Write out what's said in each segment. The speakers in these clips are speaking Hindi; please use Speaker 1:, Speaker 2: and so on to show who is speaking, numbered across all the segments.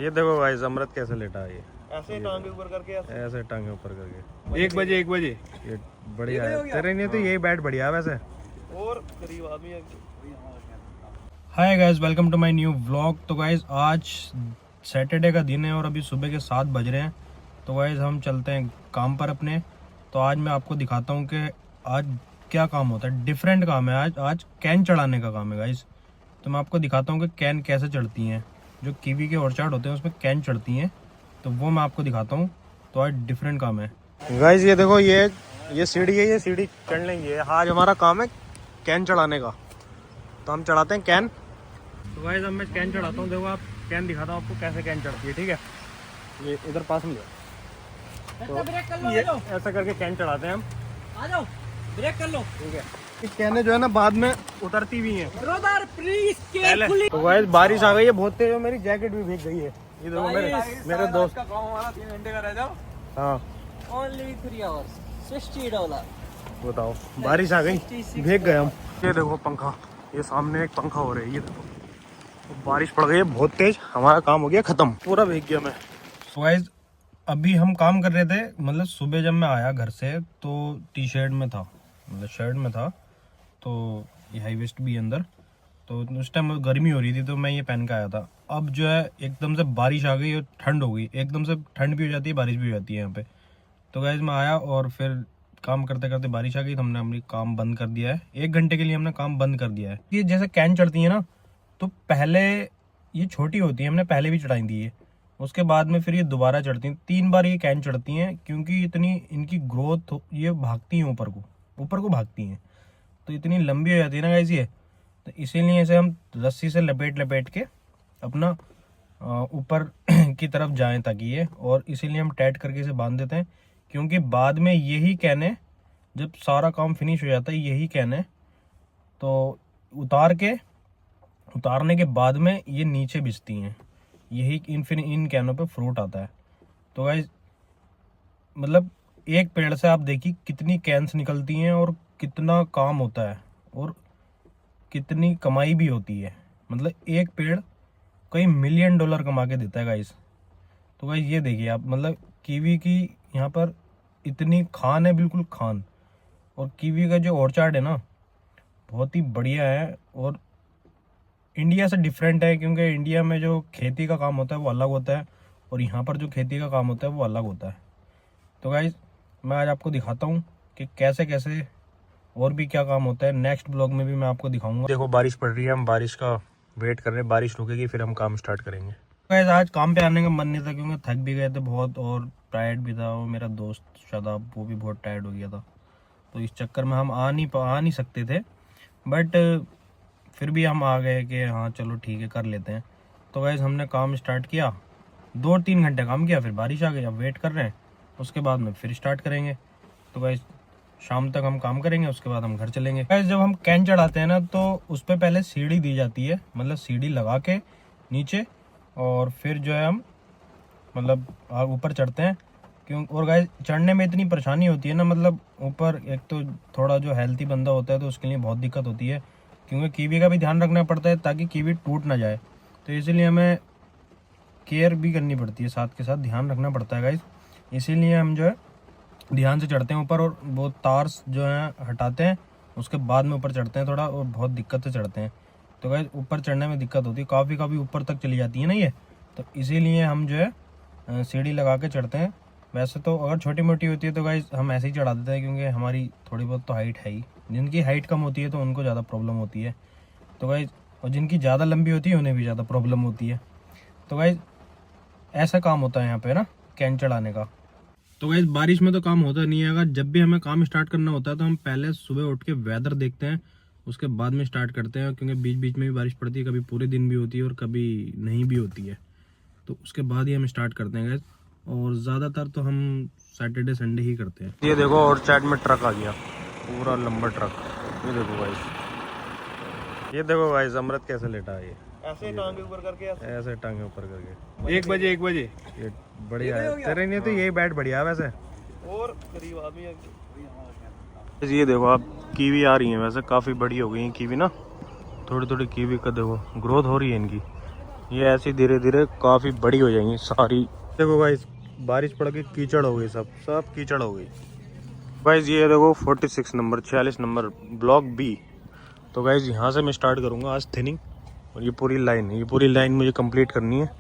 Speaker 1: ये देखो भाई अमृत कैसे लेटा है। ये
Speaker 2: ऐसे टांगे ऊपर करके
Speaker 1: ऐसे टांगे ऊपर करके
Speaker 2: 1 बजे
Speaker 1: ये बढ़िया है। तेरे लिए तो यही बैट बढ़िया है वैसे।
Speaker 2: और गरीब आदमी है।
Speaker 3: Hi guys, welcome to my new vlog. तो गाइस आज सैटरडे का दिन है और अभी सुबह के 7 बज रहे हैं। तो गाइस हम चलते हैं काम पर अपने। तो आज मैं आपको दिखाता हूँ कि आज क्या काम होता है। डिफरेंट काम है आज कैन चढ़ाने का काम है गाइस। तो मैं आपको दिखाता हूँ कि कैन कैसे चढ़ती हैं। जो कीवी के ऑर्चार्ड होते हैं उसमें कैन चढ़ती हैं, तो वो मैं आपको दिखाता हूँ। तो आज डिफरेंट काम है
Speaker 1: गाइस। ये देखो ये सीढ़ी है, ये सीढ़ी चढ़ लेंगे। आज हमारा काम है कैन चढ़ाने का। तो हम चढ़ाते हैं कैन। तो गाइस अब मैं कैन चढ़ाता हूँ। देखो आप कैन दिखाता हूँ आपको कैसे कैन चढ़ती है। ठीक है, ये इधर पास में तो ये ऐसा करके कैन चढ़ाते हैं हम।
Speaker 2: आ जाओ, ब्रेक कर लो।
Speaker 1: ठीक है, इस कैने जो है ना बाद में उतरती भी हैं।
Speaker 2: Brother please carefully.
Speaker 1: तो गाइस बारिश आ गई है बहुत तेज, मेरी जैकेट भी भीग गई है। ये देखो मेरे दोस्त
Speaker 2: का काम हमारा 3 घंटे का रह जाओ।
Speaker 1: हाँ
Speaker 2: ओनली 3 आवर्स $60।
Speaker 1: बताओ, बारिश आ गई, भीग गए हम। ये देखो पंखा, ये सामने एक पंखा हो रहा है। ये देखो बारिश पड़ गई है बहुत तेज, हमारा काम हो गया खत्म, पूरा भीग गया मैं।
Speaker 3: तो गाइस अभी हम काम कर रहे थे, मतलब सुबह जब मैं आया घर से तो टी शर्ट में था, मतलब शर्ट में था। तो ये हाई वेस्ट भी अंदर। तो उस टाइम गर्मी हो रही थी तो मैं ये पहन के आया था। अब जो है एकदम से बारिश आ गई और ठंड हो गई। एकदम से ठंड भी हो जाती है, बारिश भी हो जाती है यहाँ पे। तो गाइस मैं आया और फिर काम करते करते बारिश आ गई तो हमने अपनी काम बंद कर दिया है। 1 घंटे के लिए हमने काम बंद कर दिया है। ये जैसे कैन चढ़ती है ना, तो पहले ये छोटी होती है, हमने पहले भी चढ़ाई थी ये। उसके बाद में फिर ये दोबारा चढ़ती हैं। 3 बार ये कैन चढ़ती हैं क्योंकि इतनी इनकी ग्रोथ, ये भागती हैं ऊपर को भागती हैं। तो इतनी लंबी हो जाती है ना गाइस ये। तो इसीलिए इसे हम रस्सी से लपेट के अपना ऊपर की तरफ जाएं ताकि ये, और इसीलिए हम टाइट करके इसे बांध देते हैं। क्योंकि बाद में यही कैन, जब सारा काम फिनिश हो जाता है यही कैन, तो उतारने के बाद में ये नीचे बिछती हैं। यही इन कैनों पे फ्रूट आता है। तो गाइस मतलब एक पेड़ से आप देखिए कितनी कैन्स निकलती हैं और कितना काम होता है और कितनी कमाई भी होती है। मतलब एक पेड़ कई $1 मिलियन कमा के देता है गाइस। तो गाइस ये देखिए आप, मतलब कीवी की यहाँ पर इतनी खान है, बिल्कुल खान। और कीवी का जो ऑर्चार्ड है ना, बहुत ही बढ़िया है और इंडिया से डिफरेंट है। क्योंकि इंडिया में जो खेती का काम होता है वो अलग होता है और यहाँ पर जो खेती का काम होता है वो अलग होता है। तो गाइज मैं आज आपको दिखाता हूँ कि कैसे कैसे और भी क्या काम होता है। नेक्स्ट ब्लॉग में भी मैं आपको दिखाऊंगा।
Speaker 1: देखो बारिश पड़ रही है, हम बारिश का वेट कर रहे हैं। बारिश रुकेगी फिर हम काम स्टार्ट करेंगे।
Speaker 3: गाइज आज काम पे आने का मन नहीं था क्योंकि थक भी गए थे बहुत और टायर्ड भी था। और मेरा दोस्त शादाब वो भी बहुत टायर्ड हो गया था। तो इस चक्कर में हम आ नहीं सकते थे। बट फिर भी हम आ गए कि हाँ चलो ठीक है कर लेते हैं। तो गाइज हमने काम स्टार्ट किया, 2-3 घंटे काम किया, फिर बारिश आ गई। अब वेट कर रहे हैं, उसके बाद में फिर स्टार्ट करेंगे। तो गाइज शाम तक हम काम करेंगे, उसके बाद हम घर चलेंगे। गाइज जब हम कैन चढ़ाते हैं ना तो उस पर पहले सीढ़ी दी जाती है, मतलब सीढ़ी लगा के नीचे, और फिर जो है हम मतलब ऊपर चढ़ते हैं। क्यों? और गाइज चढ़ने में इतनी परेशानी होती है ना, मतलब ऊपर एक तो थोड़ा जो हेल्थी बंदा होता है तो उसके लिए बहुत दिक्कत होती है। क्योंकि कीवी का भी ध्यान रखना पड़ता है ताकि कीवी टूट ना जाए। तो इसीलिए हमें केयर भी करनी पड़ती है, साथ के साथ ध्यान रखना पड़ता है गाइस। इसीलिए हम जो है ध्यान से चढ़ते हैं ऊपर और वो तार जो है हटाते हैं, उसके बाद में ऊपर चढ़ते हैं थोड़ा, और बहुत दिक्कत से चढ़ते हैं। तो गाइस ऊपर चढ़ने में दिक्कत होती है, काफ़ी ऊपर तक चली जाती है ना ये। तो इसीलिए हम जो है सीढ़ी लगा के चढ़ते हैं। वैसे तो अगर छोटी मोटी होती है तो गाइस हम ऐसे ही चढ़ा देते हैं, क्योंकि हमारी थोड़ी बहुत तो हाइट है ही। जिनकी हाइट कम होती है तो उनको ज़्यादा प्रॉब्लम होती है। तो गाइस और जिनकी ज़्यादा लंबी होती है उन्हें भी ज़्यादा प्रॉब्लम होती है। तो गाइस ऐसा काम होता है यहाँ पे ना कैन चढ़ाने का। तो गाइस बारिश में तो काम होता नहीं है। अगर जब भी हमें काम स्टार्ट करना होता है तो हम पहले सुबह उठ के वेदर देखते हैं, उसके बाद में स्टार्ट करते हैं। क्योंकि बीच बीच में भी बारिश पड़ती है, कभी पूरे दिन भी होती है और कभी नहीं भी होती है। तो उसके बाद ही हम स्टार्ट करते हैं गाइस। और ज़्यादातर तो हम सैटरडे संडे ही करते हैं।
Speaker 1: ये देखो और साइड में ट्रक आ गया, पूरा लंबा ट्रक। ये देखो गाइस, ये देखो गाइस अमृत कैसे लेटा है। ये
Speaker 2: ऐसे टांगे ऊपर करके
Speaker 1: ऐसे टांगे ऊपर करके
Speaker 2: 1 बजे
Speaker 1: ये बढ़िया है। तेरे लिए तो यही बैट बढ़िया है वैसे।
Speaker 2: और गरीब आदमी है।
Speaker 1: ये देखो आप कीवी आ रही है, वैसे काफ़ी बड़ी हो गई है कीवी ना। थोड़ी थोड़ी कीवी का देखो ग्रोथ हो रही है इनकी। ये ऐसी धीरे धीरे काफ़ी बड़ी हो जाएंगी सारी। देखो गाइस बारिश पड़ के कीचड़ हो गई, सब कीचड़ हो गई। गाइस ये देखो 46 नंबर 46 नंबर ब्लॉक बी। तो गाइस यहाँ से मैं स्टार्ट करूँगा आज थिनिंग। और ये पूरी लाइन मुझे कंप्लीट करनी है।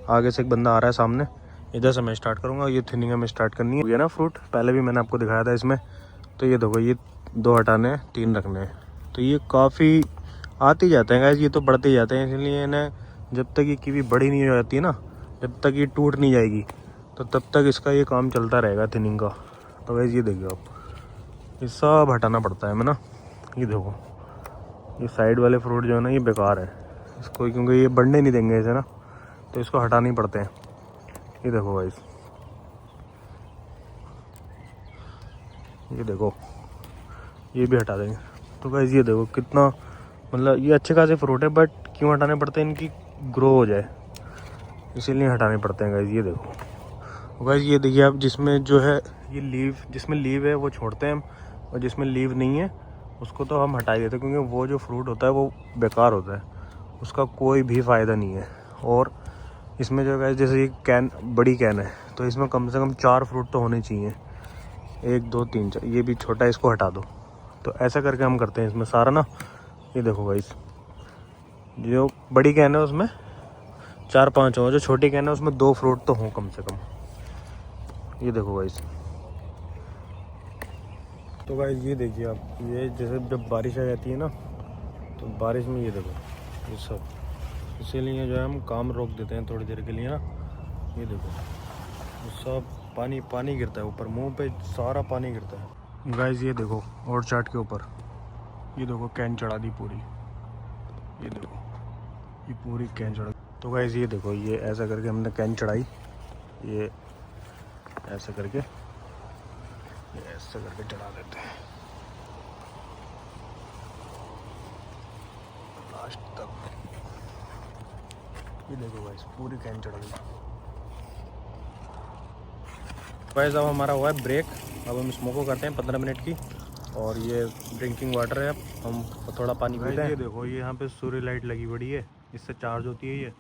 Speaker 1: आगे से एक बंदा आ रहा है सामने, इधर से मैं स्टार्ट करूँगा। ये थिनिंग हमें स्टार्ट करनी है। ये ना फ्रूट पहले भी मैंने आपको दिखाया था इसमें। तो ये देखो ये 2 हटाने हैं, 3 रखने हैं। तो ये काफ़ी आते जाते हैं गाइस, ये तो बढ़ते ही जाते हैं। इसलिए इन्हें जब तक ये कीवी बड़ी नहीं हो जाती है ना, जब तक ये टूट नहीं जाएगी, तो तब तक इसका ये काम चलता रहेगा थिनिंग का। तो गाइस ये देखिए आप, ये सब हटाना पड़ता है हमें ना। ये देखो ये साइड वाले फ्रूट जो है ना ये बेकार है इसको, क्योंकि ये बढ़ने नहीं देंगे इसे ना, तो इसको हटाने ही पड़ते हैं। ये देखो गाइस, ये देखो ये भी हटा देंगे। तो गाइस ये देखो कितना, मतलब ये अच्छे खासे फ्रूट है, बट क्यों हटाने पड़ते हैं, इनकी ग्रो हो जाए इसीलिए हटाने पड़ते हैं गाइस। ये देखो गाइस, ये देखिए आप, जिसमें जो है ये लीव, जिसमें लीव है वो छोड़ते हैं हम, और जिसमें लीव नहीं है उसको तो हम हटा ही देते हैं, क्योंकि वो जो फ्रूट होता है वो बेकार होता है, उसका कोई भी फ़ायदा नहीं है। और इसमें जो है जैसे ये कैन, बड़ी कैन है, तो इसमें कम से कम 4 फ्रूट तो होने चाहिए, 1 2 3 4। ये भी छोटा है, इसको हटा दो। तो ऐसा करके हम करते हैं इसमें सारा ना। ये देखो गाइस, जो बड़ी कैन है उसमें 4 5 हो, जो छोटी कैन है उसमें 2 फ्रूट तो हों कम से कम। ये देखो गाइस। तो गाइस ये देखिए आप, ये जैसे जब बारिश आ जाती है ना, तो बारिश में ये देखो ये सब, इसीलिए जो है हम काम रोक देते हैं थोड़ी देर के लिए ना। ये देखो ये सब पानी गिरता है ऊपर, मुंह पे सारा पानी गिरता है। गाइस ये देखो और चाट के ऊपर ये देखो कैन चढ़ा दी पूरी। ये देखो ये पूरी कैन चढ़ा। तो गाइस ये देखो, ये ऐसा करके हमने कैन चढ़ाई, ये ऐसा करके चढ़ा देते हैं लास्ट तक। ये देखो गाइस पूरी कैन चढ़ा दी। गाइस अब हमारा हुआ है ब्रेक, अब हम स्मोको करते हैं 15 मिनट की। और ये ड्रिंकिंग वाटर है, हम थोड़ा पानी पीते हैं। ये देखो ये यहाँ पे सूर्य लाइट लगी पड़ी है, इससे चार्ज होती है ये,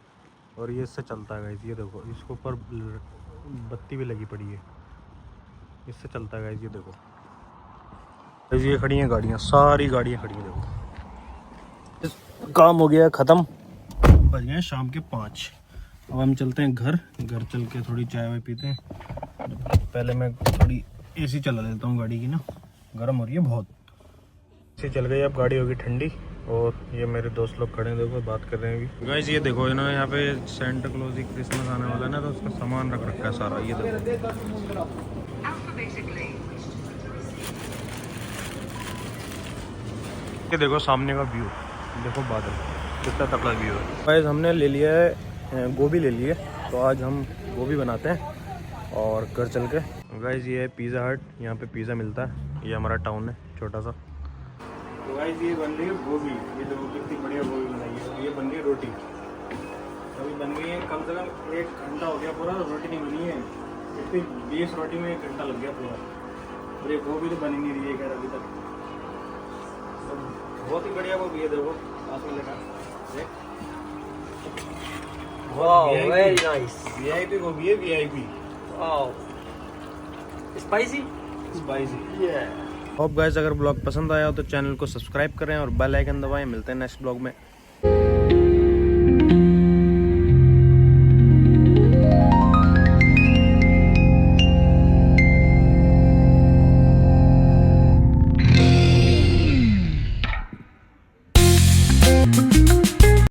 Speaker 1: और ये इससे चलता है गाइस। ये देखो इसके ऊपर बत्ती भी लगी पड़ी है, इससे चलता है गाइस। ये देखो गाइस, ये खड़ी हैं गाड़ियाँ, सारी गाड़ियाँ खड़ी हैं। देखो काम हो गया ख़त्म, बज गए शाम के 5। अब हम चलते हैं घर चल के थोड़ी चाय वाय पीते हैं। पहले मैं थोड़ी एसी चला देता हूँ गाड़ी की ना, गर्म हो रही है बहुत। एसी चल गई, अब गाड़ी होगी ठंडी। और ये मेरे दोस्त लोग खड़े हैं, देखो बात कर रहे हैं अभी। गाइस ये देखो इन्होंने यहाँ पे सेंटा क्लॉज, क्रिसमस आने वाला है ना, तो उसका सामान रख रखा है सारा। ये देखो ये देखो सामने का व्यू, देखो बादल कितना तगड़ा व्यू है। गाइस हमने ले लिया है गोभी ले लिए, तो आज हम गोभी बनाते हैं और घर चल के। गाइस ये है पिज़्ज़ा हट, यहाँ पे पिज़्ज़ा मिलता है। ये हमारा टाउन है छोटा सा। तो गाइस ये बन रही है गोभी, ये देखो कितनी बढ़िया गोभी बनाई है। ये बन रही है रोटी, अभी बन गई है, कम से कम 1 घंटा हो गया पूरा, रोटी नहीं बनी है। इतनी 20 रोटी में 1 घंटा लग गया पूरा, और ये गोभी तो बनी नहीं रही है खैर अभी तक। बहुत ही बढ़िया गोभी है, देखो पास में लगा देख।
Speaker 2: Wow very nice.
Speaker 1: वीआईपी गोभी है, VIP.
Speaker 2: Wow spicy.
Speaker 1: Hope guys अगर ब्लॉग पसंद आया हो तो चैनल को सब्सक्राइब करें और बेल आइकन दबाएं। मिलते हैं नेक्स्ट ब्लॉग में।